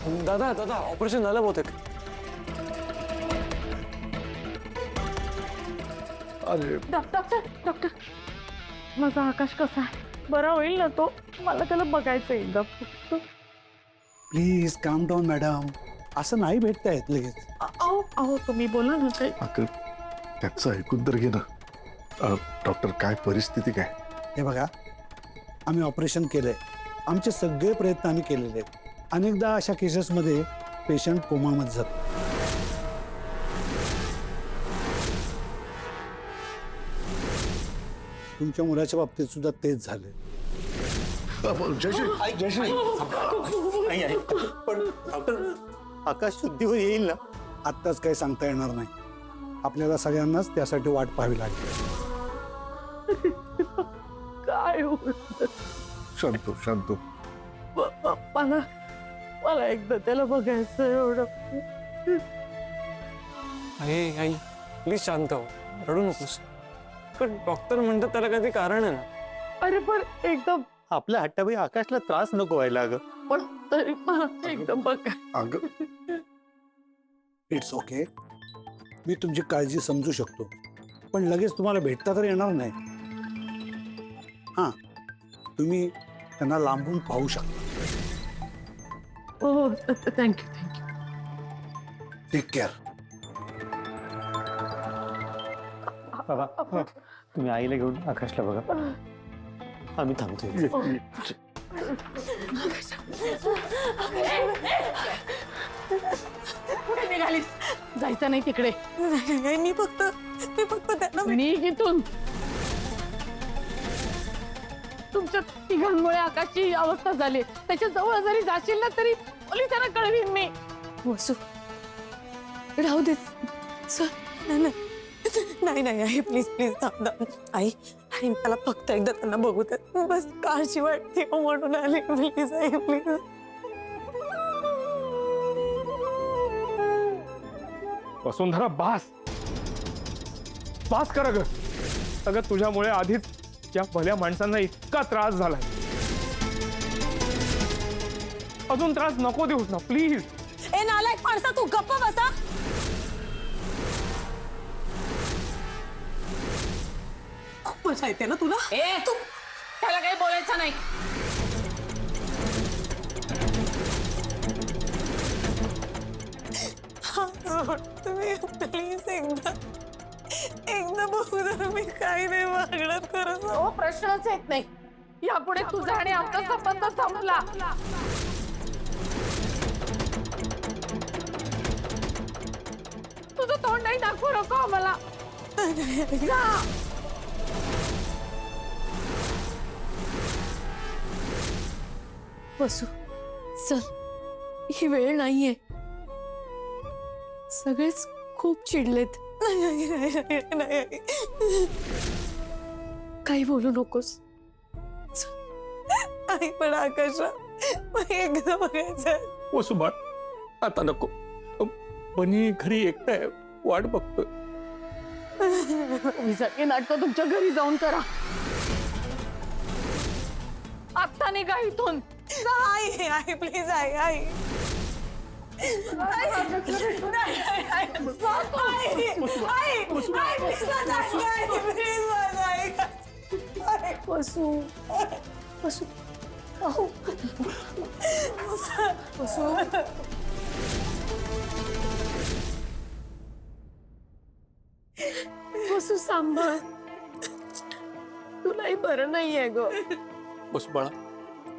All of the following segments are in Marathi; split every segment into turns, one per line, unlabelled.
दादा दादा ऑपरेशन झालं बहुतेक.
अरे
डॉक्टर डॉक्टर माझा आकाश कसा आहे? बरा होईल ना तो? मला त्याला बघायचं एकदा फक्त.
प्लीज काम डाऊन मॅडम, असं नाही भेटता येत लगेच.
अहो अहो तुम्ही बोला ना काही.
अगं त्याचं ऐकून तर घे ना. डॉक्टर काय परिस्थिती काय?
हे बघा, आम्ही ऑपरेशन केलंय, आमचे सगळे प्रयत्न आम्ही केलेले आहेत. अनेकदा अशा केसेसमध्ये पेशंट कोमामध्ये जातो. तुमच्या मुलाच्या बाबतीत सुद्धा तेच झाले.
जयश्री
पण डॉक्टर आकाश शुद्धीवर येईल ना?
आत्ताच काही सांगता येणार नाही. आपल्याला सगळ्यांनाच त्यासाठी वाट पाहावी लागेल.
काय होत?
शांत शांत.
मला मला एकदा त्याला बघायचं एवढं.
आई आई प्लीज शांत हो, रडू नकोस. पण डॉक्टर म्हणतात त्याला काहीतरी कारण आहे ना.
अरे पण एकदम
आपल्या हट्टाबाई आकाशला त्रास नको व्हायला. अगं
पण तरी मला एकदम बघा.
अगं
इट्स ओके, मी तुमची काळजी समजू शकतो, पण लगेच तुम्हाला भेटता तर येणार नाही. हां, तुम्ही त्यांना लांबून पाहू शकता.
हो थँक्यू थँक्यू.
Take care.
बाबा तुम्ही आईला घेऊन आकाशला बघा. आम्ही थांबतोय.
कुठे निघालीस? जायचं नाही तिकडे.
मी फक्त त्यांना
निघ इथून. तुमच्या तिघांमुळे आकाशची अवस्था झाली. त्याच्या जवळ जरी जाशील ना तरी पोलिसांना कळवीन मी.
वसू राहू दे. नाही नाही आई प्लीज प्लीज थांब. आई आई मला फक्त एकदा त्यांना बघू दे. बस काळजी वाटते म्हणून आले. Please I please.
वसुंधरा बास बास कर. अगं तुझ्यामुळे आधीच या भल्या माणसांना इतका त्रास झालाय. अजून त्रास नको देऊस ना प्लीज.
ए नालायक माणसा तू गप्प बसा. खूप मजा येते ना तुला.
त्याला काही बोलायचं नाही.
तुम्ही प्लीज एकदा बघू दे. मी काही नाही मागणार खरंच.
हो प्रश्नच येत नाही. यापुढे तुझा आणि आमचा संबंध संपला. तुझं तोंड नाही दाखवू नको मला. जा.
वसू चल, ही वेळ नाहीये. सगळेच खूप चिडलेत. नाही काही बोलू नकोस. आई पण आकाशा एकदा बघायचं.
वसू बाळ आता नको. बनी घरी एकटा आहे, वाट बघतोय.
तुम्ही सगळे नाटकं तुमच्या घरी जाऊन करा. आत्ता निघा इथून.
आई आई प्लीज आई आई वसू वसू वसू वसू सांभाळ. तुलाही बरं नाहीये ग.
बस बाळा,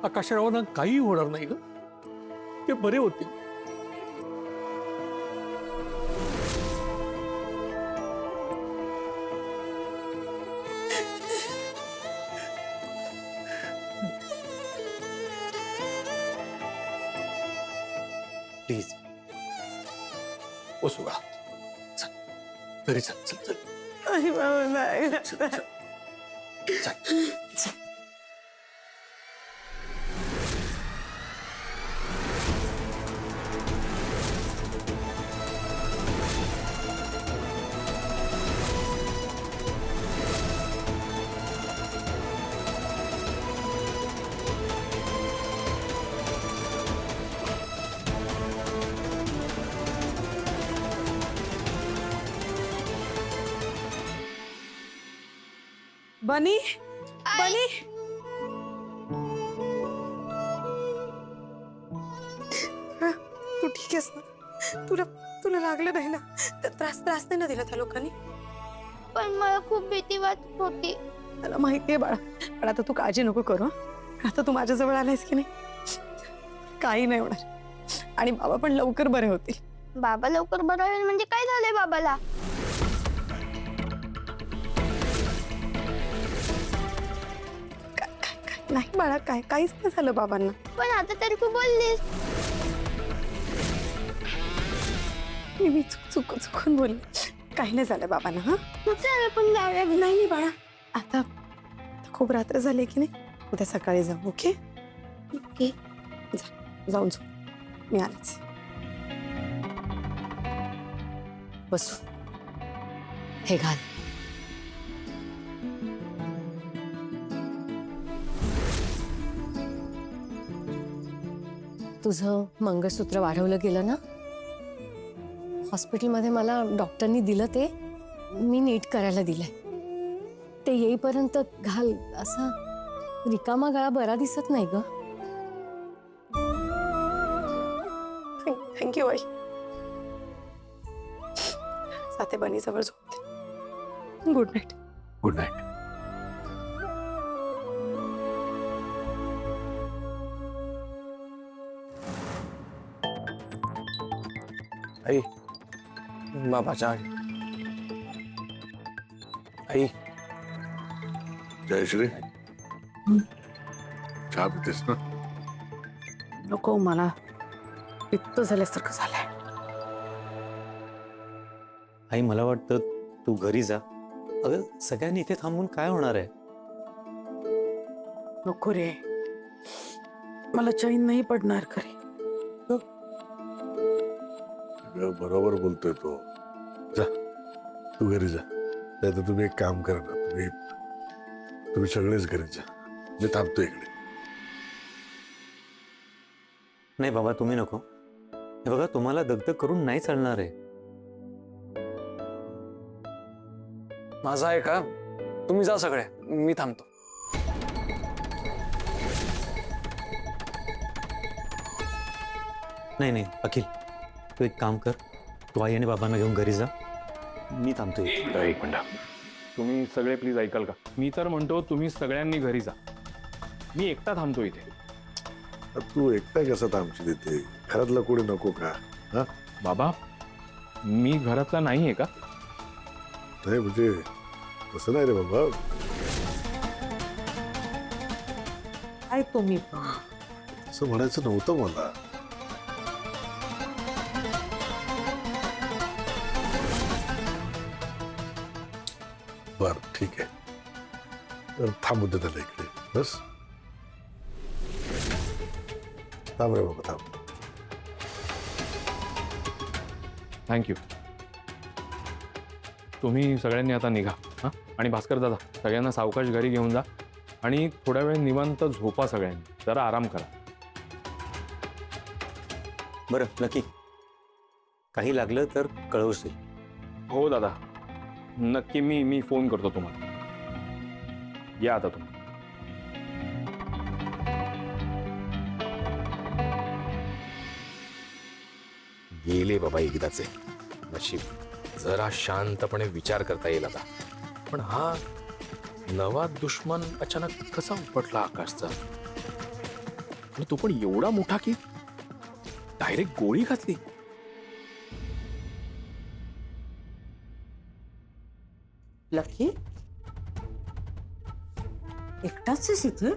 आकाशरावांना काही होणार नाही ग. ते बरे होतील. प्लीज बसू बाळा. चल घरी चल चल चल.
आई बाबा नाही.
चल.
बनी बनी तू ठीक आहेस ना? तुला तुला लागलं नाही ना? त्रास त्रास नाही ना दिला त्या लोकांनी?
पण मला खूप भीती वाटत होती.
मला माहितीये बाळा, पण आता तू काळजी नको करू हं? आता तू माझ्याजवळ आलायस की नाही, काही नाही होणार आणि बाबा पण लवकर बरे होतील.
बाबा लवकर बरं होईल म्हणजे काय झालंय बाबाला?
नाही बाळा, काहीच नाही झालं बाबांना.
पण आता तरी तू बोललीस.
मी चुकून बोलले. काही नाही झालं बाबांना. हा
चल पण जाऊया.
नाही बाळा, आता खूप रात्र झाली की नाही, उद्या सकाळी जाऊ. Okay
okay.
जाऊन झोप, मी आलेच.
बसू, हे घाल. तुझं मंगळसूत्र वाढवलं गेलं ना? हॉस्पिटलमध्ये मला डॉक्टरनी दिलं, ते मी नीट करायला दिलंय. ते येईपर्यंत घाल. असा रिकामा गळा बरा दिसत नाही ग.
थँक्यू आई. साथे बनीजवळ झोपते. Good night.
Good night.
आई, बाबाच्या आई.
जयश्री, चहा पितेस ना?
नको, मला पित्त झाल्यासारखं झालंय.
आई मला वाटतं तू घरी जा. अगं सगळ्यांनी इथे थांबून काय होणार आहे?
नको रे, मला चैन नाही पडणार खरी.
बरोबर बोलतोय तो. जा, तू घरी जा. नाही तर तुम्ही एक काम करा ना, तुम्ही सगळेच घरी जा. मी थांबतो इकडे.
नाही बाबा, तुम्ही नको. हे बघा, तुम्हाला दगदग करून नाही चालणार आहे.
माझा आहे का? तुम्ही जा सगळे, मी थांबतो.
नाही अखिल, तू एक काम कर, तू आई आणि बाबांना घेऊन घरी जा. मी थांबतो इथे.
एक मिनिट, तुम्ही सगळे प्लीज ऐकाल का? मी तर म्हणतो तुम्ही सगळ्यांनी घरी जा. मी एकटा थांबतो इथे.
तू एकटा कसा थांबशील इथे? घरातला कोणी नको का? हा
बाबा, मी घरातला नाही आहे का?
नाही म्हणजे तसं नाही रे बाबा.
काय तुम्ही
असं म्हणायचं नव्हतं मला. बर ठीक आहे, तर थांबू दे त्याला इकडे. बस थांब रे बाबा, थांब.
थँक्यू. तुम्ही सगळ्यांनी आता निघा. हां, आणि भास्कर दादा, सगळ्यांना सावकाश घरी घेऊन जा आणि थोड्या वेळ निवांत झोपा. सगळ्यांनी जरा आराम करा.
बरं, नक्की काही लागलं तर कळवशील.
हो दादा, नक्की. मी फोन करतो तुम्हाला. या आता तुम्ही.
गेले बाबा एकदाचे. नशीब जरा शांतपणे विचार करता येईल आता. पण हा नवा दुश्मन अचानक कसा उपटला आकाशचा? आणि तो पण एवढा मोठा की डायरेक्ट गोळी घातली.
लकी एकटाच आहेस इथे?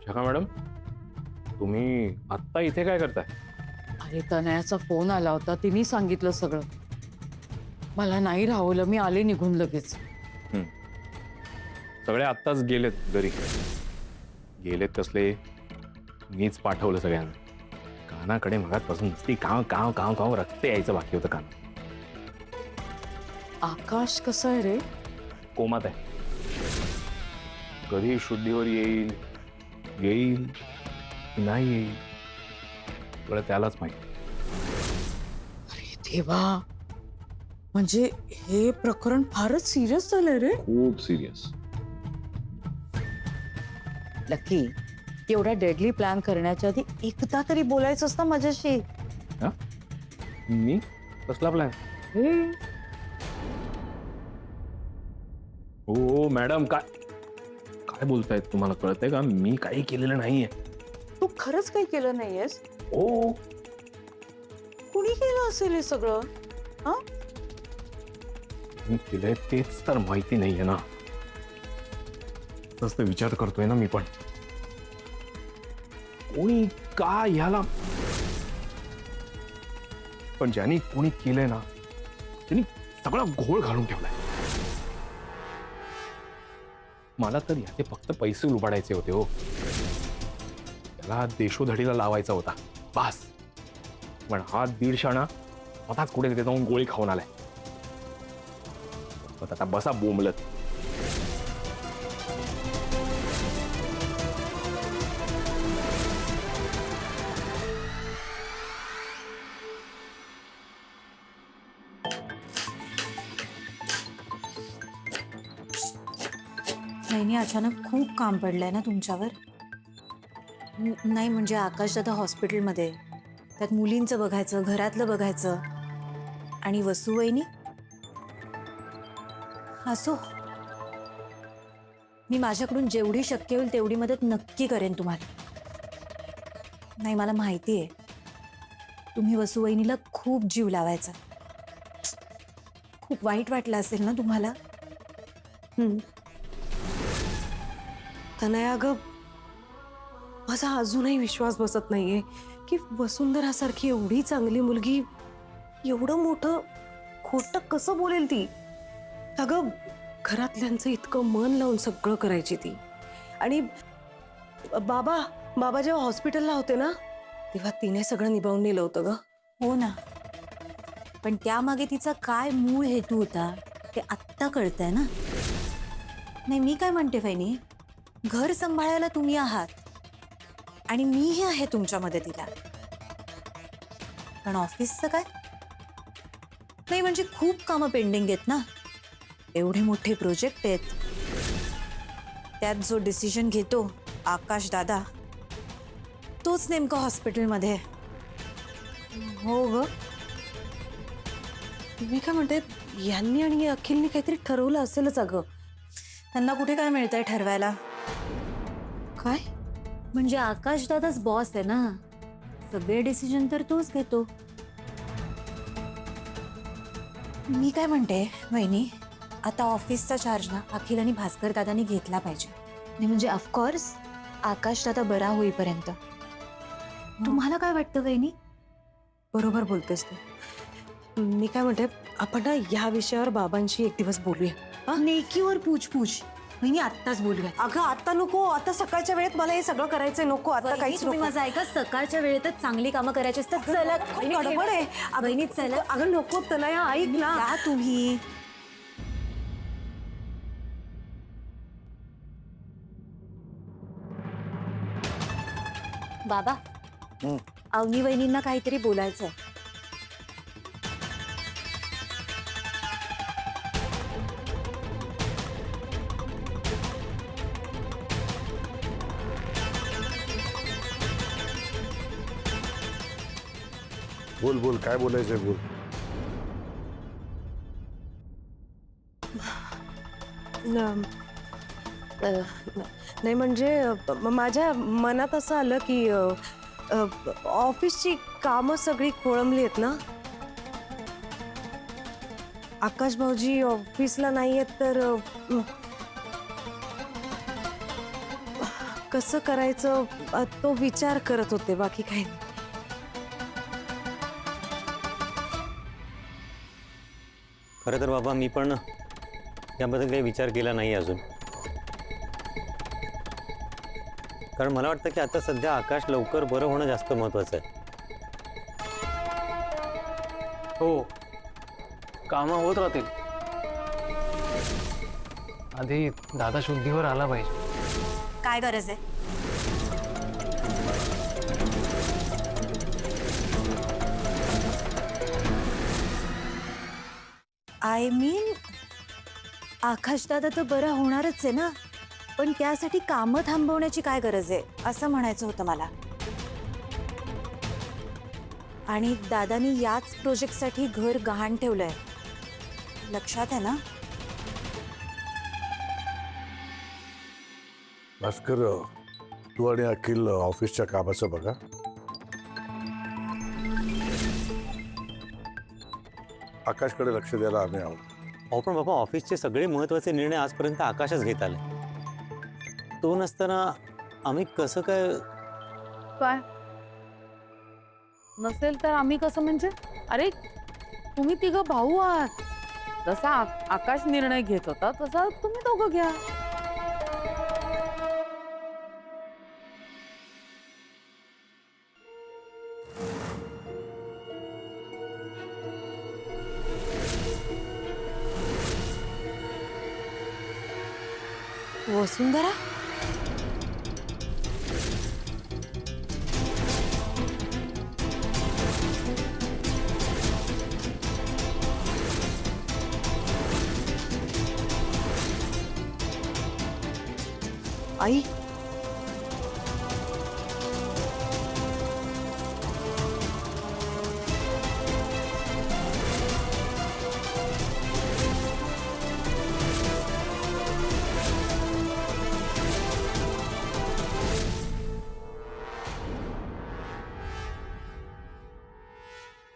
शका मॅडम, तुम्ही आत्ता इथे काय करताय?
अरे तनयाचा फोन आला होता, तिने सांगितलं सगळं. मला नाही राहवलं, मी आले निघून लगेच.
सगळे आत्ताच गेलेत घरी. गेलेत कसले? मीच पाठवलं सगळ्यांना. कानाकडे मगातपासून नुसती काव काव काव काव रक्त यायचं बाकी होतं कान.
आकाश कसं आहे रे?
कोमात आहे. कधी शुद्धीवर येईल की नाही येईल बरं त्यालाच माहिती.
अरे देवा, म्हणजे हे प्रकरण फारच सिरियस झालंय रे.
खूप सिरियस.
लकी एवढा डेडली प्लॅन करण्याच्या आधी एकदा तरी बोलायचं असतं माझ्याशी.
मी कसला प्लॅन? हो मॅडम, काय काय बोलतायत? तुम्हाला कळतंय का? मी काही केलेलं नाहीये.
तू खरंच काही केलं नाहीयेस?
हो.
कुणी केलं असेल हे सगळं? हा,
मी केलंय तेच तर माहिती नाहीये ना. तसं विचार करतोय ना मी पण. कोणी का ह्याला, पण ज्यांनी कोणी केलंय ना त्यांनी सगळा घोळ घालून ठेवलाय. मला तर याचे फक्त पैसे लुबाडायचे होते हो. त्याला देशोधडीला लावायचा होता बास. पण हा दीड शाणा स्वतःच कुठे तिथे जाऊन गोळी खाऊन आलाय. आता बसा बोंबलत.
नाही, अचानक खूप काम पडलंय ना तुमच्यावर. नाही म्हणजे आकाश दादा हॉस्पिटलमध्ये, त्यात मुलींचं बघायचं, घरातलं बघायचं, आणि वसू वहिनी. असो, मी माझ्याकडून जेवढी शक्य होईल तेवढी मदत नक्की करेन तुम्हाला. नाही, मला माहिती आहे तुम्ही वसू वहिनीला खूप जीव लावायचा. खूप वाईट वाटलं असेल ना तुम्हाला.
तनया अगं, माझा अजूनही विश्वास बसत नाहीये की वसुंधरासारखी एवढी चांगली मुलगी एवढं मोठं खोटं कसं बोलेल ती. अगं, घरातल्यांचं इतकं मन लावून सगळं करायची ती. आणि बाबा जेव्हा हॉस्पिटलला होते ना तेव्हा तिने सगळं निभावून नेलं होतं ग.
हो ना, पण त्यामागे तिचा काय मूळ हेतू होता ते आत्ता कळतंय ना. नाही, मी काय म्हणते वहिनी, घर सांभाळायला तुम्ही आहात आणि मीही आहे तुमच्या मदतीला. पण ऑफिसचं काय? नाही म्हणजे खूप कामं पेंडिंग आहेत ना. एवढे मोठे प्रोजेक्ट आहेत. त्यात जो डिसिजन घेतो आकाश दादा, तोच नेमका हॉस्पिटलमध्ये.
हो ग, मी काय म्हणते, यांनी आणि अखिलनी काहीतरी ठरवलं असेलच. अगं,
त्यांना कुठे काय मिळतंय ठरवायला?
काय
म्हणजे आकाश दादाच बॉस आहे ना, सगळे डिसिजन तर तोच घेतो. मी काय म्हणते वहिनी, आता ऑफिसचा चार्ज ना अखिल आणि भास्कर दादांनी घेतला पाहिजे. नाही म्हणजे ऑफकोर्स आकाश दादा बरा होईपर्यंत. तुम्हाला काय वाटतं वहिनी?
बरोबर बोलतेस तू. मी काय म्हणते, आपण ना या विषयावर बाबांशी एक दिवस बोलूया.
नेकीवर पूछ वहिनी, आत्ताच बोलूया.
अगं आता नको, आता सकाळच्या वेळेत मला हे सगळं करायचंय. नको आता काहीच
तुम्ही
नको.
माझं ऐका, सकाळच्या वेळेतच चांगली कामं करायची असतात. चला
गडबड आहे.
वहिनी चला.
अगं नको तनया, ऐक ना.
या तुम्ही. बाबा, अवनी वहिनींना काहीतरी बोलायचंय.
बोल बोल, काय बोलायचंय बोल.
नाही म्हणजे माझ्या मनात असं आलं की ऑफिसची कामं सगळी खोळंबली आहेत ना. आकाश भाऊजी ऑफिसला नाही आहेत तर कसं करायचं तो विचार करत होते, बाकी काही नाही.
खरं तर बाबा, मी पण याबद्दल काही विचार केला नाही अजून. कारण मला वाटतं की आता सध्या आकाश लवकर बरं होणं जास्त महत्त्वाचं आहे.
हो, कामं होत राहतील. आधी दादा शुद्धीवर आला पाहिजे.
काय गरज आहे? आय मीन आकाश दादा तर बरा होणारच आहे ना. पण त्यासाठी कामं थांबवण्याची काय गरज आहे असं म्हणायचं होतं मला. आणि दादानी याच प्रोजेक्टसाठी घर गहाण ठेवलंय, लक्षात आहे ना?
भास्कर, तू आणि अखिल ऑफिसच्या कामाचं बघा. आकाशकडे लक्ष द्यायला आम्ही आहोत.
अहो पण बाबा, ऑफिसचे सगळे महत्त्वाचे निर्णय आजपर्यंत आकाशच घेत आले. तो नसताना आम्ही कसं काय?
काय नसेल तर आम्ही कसं म्हणजे? अरे तुम्ही तिघं भाऊ आहात. जसा आकाश निर्णय घेत होता तसा तुम्ही दोघं घ्या.
वसुंधरा,
आई,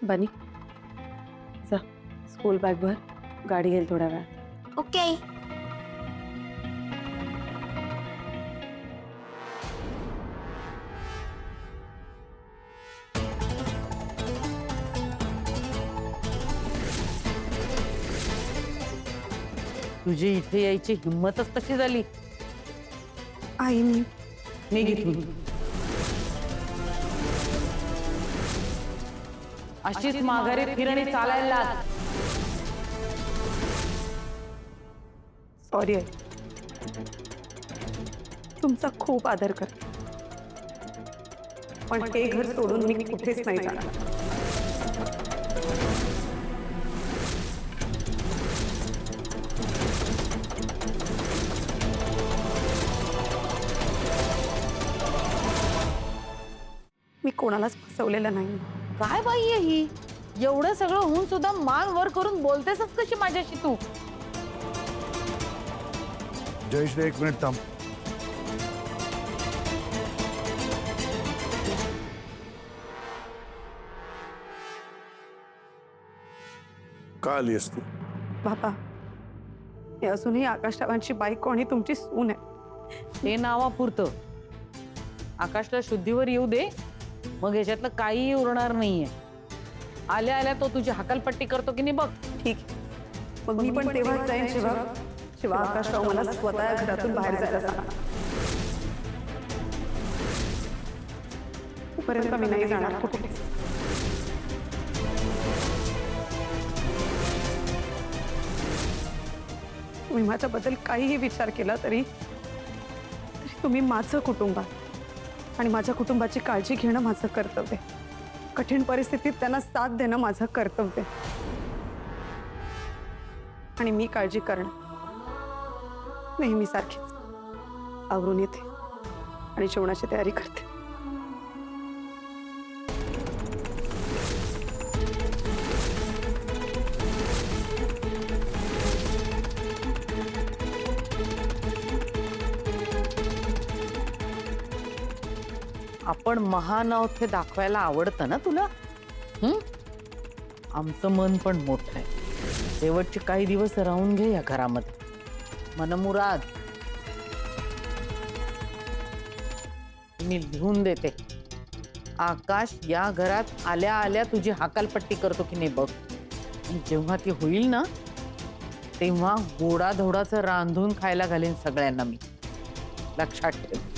बनी जा, स्कूल बॅग भर, गाडी येईल थोड्या वेळात.
ओके.
तुझी इथे यायची हिंमतच कशी झाली?
आई, मी
निघितली अशीच माघारी फिरणी चालायला लाग.
सॉरी आई, तुमचा खूप आदर कर, पण हे घर सोडून मी कुठेच नाही जाणार. मी कोणालाच फसवलेलं नाही.
काय बाई आहे ही? एवढं सगळं होऊन सुद्धा मान वर करून बोलतेसच कशी माझ्याशी तू?
जयश्री, एक मिनिट थांब. का आलीस तू?
बाबा, मी अजूनही आकाशरावांची बायको आणि तुमची सून आहे.
ते नावापुरतं. आकाशला शुद्धीवर येऊ दे, मग ह्याच्यातलं काहीही उरणार नाहीये. आल्या आल्या तो तुझी हकालपट्टी करतो की नाही बघ.
ठीक, मग मी पण तेव्हाच जाईन जेव्हा आकाशराव मला स्वतः घरातून बाहेर जायला सांगा. तोपर्यंत मी नाही जाणार कुठे. तुम्ही माझ्याबद्दल काहीही विचार केला तरी तुम्ही माझं कुटुंब आहात आणि माझ्या कुटुंबाची काळजी घेणं माझं कर्तव्य. कठीण परिस्थितीत त्यांना साथ देणं माझं कर्तव्य. आणि मी काळजी करणं नेहमीसारखीच आवरून येते आणि जेवणाची तयारी करते.
आपण महान आहोत हे दाखवायला आवडतं ना तुला? आमचं मन पण मोठं आहे. शेवटचे काही दिवस राहून घे या घरामध्ये मनमुराद. मी लिहून देते. आकाश या घरात आल्या आल्या तुझी हकालपट्टी करतो की नाही बघ. आणि जेव्हा ती होईल ना, तेव्हा गोडाधोडाचं रांधून खायला घालेन सगळ्यांना मी. लक्षात ठेव.